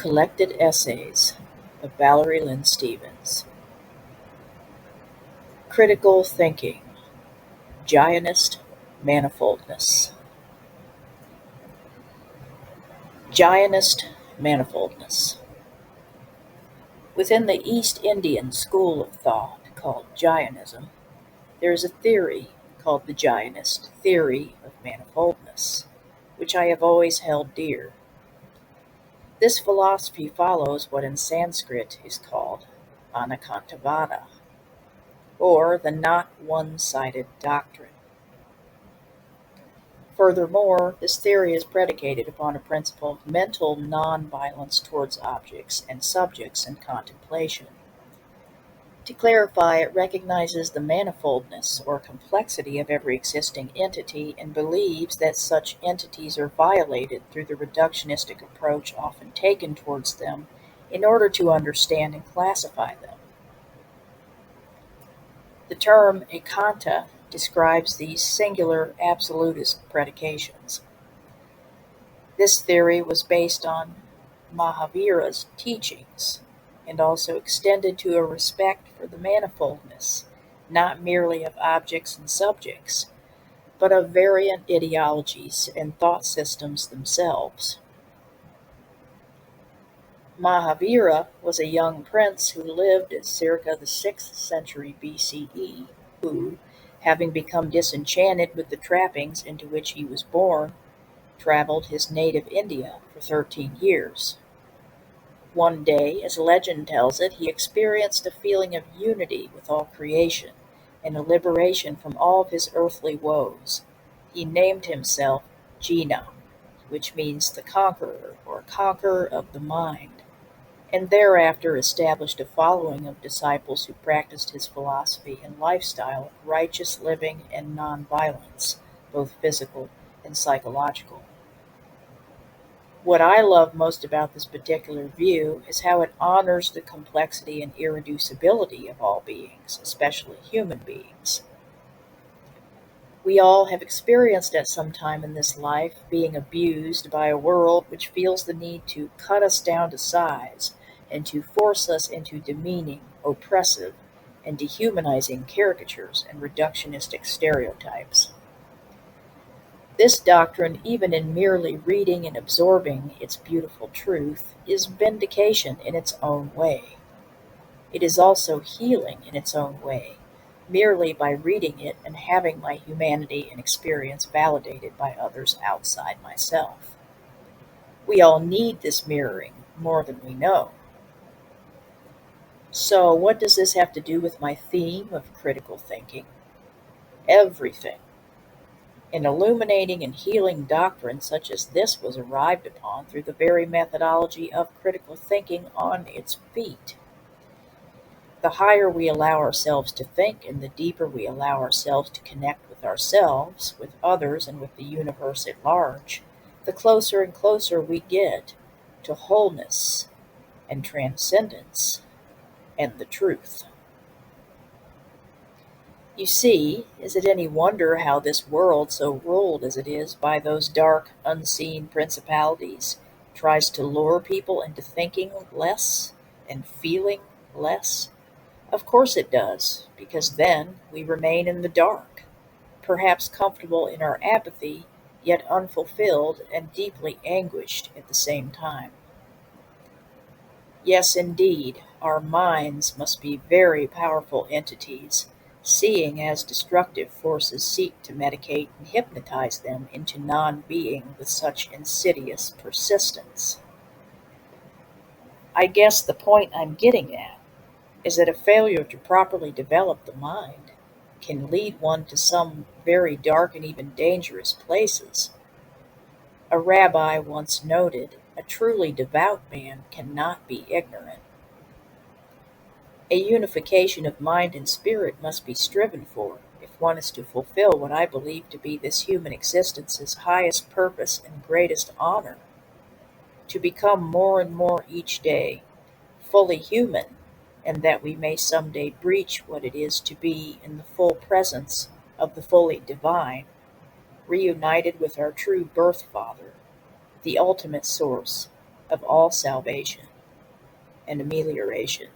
Collected Essays of Valerie Lynn Stevens. Critical Thinking. Jainist Manifoldness. Jainist Manifoldness. Within the East Indian school of thought called Jainism, there is a theory called the Jainist theory of manifoldness, which I have always held dear. This philosophy follows what in Sanskrit is called Anekantavada, or the not one-sided doctrine. Furthermore, this theory is predicated upon a principle of mental non-violence towards objects and subjects in contemplation. To clarify, it recognizes the manifoldness or complexity of every existing entity and believes that such entities are violated through the reductionistic approach often taken towards them in order to understand and classify them. The term ekanta describes these singular absolutist predications. This theory was based on Mahavira's teachings and also extended to a respect for the manifoldness, not merely of objects and subjects, but of variant ideologies and thought systems themselves. Mahavira was a young prince who lived circa the 6th century BCE, who, having become disenchanted with the trappings into which he was born, traveled his native India for 13 years. One day, as legend tells it, he experienced a feeling of unity with all creation and a liberation from all of his earthly woes. He named himself Jina, which means the conqueror or conqueror of the mind, and thereafter established a following of disciples who practiced his philosophy and lifestyle of righteous living and nonviolence, both physical and psychological. What I love most about this particular view is how it honors the complexity and irreducibility of all beings, especially human beings. We all have experienced at some time in this life being abused by a world which feels the need to cut us down to size and to force us into demeaning, oppressive, and dehumanizing caricatures and reductionistic stereotypes. This doctrine, even in merely reading and absorbing its beautiful truth, is vindication in its own way. It is also healing in its own way, merely by reading it and having my humanity and experience validated by others outside myself. We all need this mirroring more than we know. So, what does this have to do with my theme of critical thinking? Everything. An illuminating and healing doctrine such as this was arrived upon through the very methodology of critical thinking on its feet. The higher we allow ourselves to think and the deeper we allow ourselves to connect with ourselves, with others, and with the universe at large, the closer and closer we get to wholeness and transcendence and the truth. You see, is it any wonder how this world, so ruled as it is by those dark, unseen principalities, tries to lure people into thinking less and feeling less? Of course it does, because then we remain in the dark, perhaps comfortable in our apathy, yet unfulfilled and deeply anguished at the same time. Yes, indeed, our minds must be very powerful entities, seeing as destructive forces seek to medicate and hypnotize them into non-being with such insidious persistence. I guess the point I'm getting at is that a failure to properly develop the mind can lead one to some very dark and even dangerous places. A rabbi once noted, "A truly devout man cannot be ignorant." A unification of mind and spirit must be striven for if one is to fulfill what I believe to be this human existence's highest purpose and greatest honor, to become more and more each day fully human, and that we may someday breach what it is to be in the full presence of the fully divine, reunited with our true birth father, the ultimate source of all salvation and amelioration.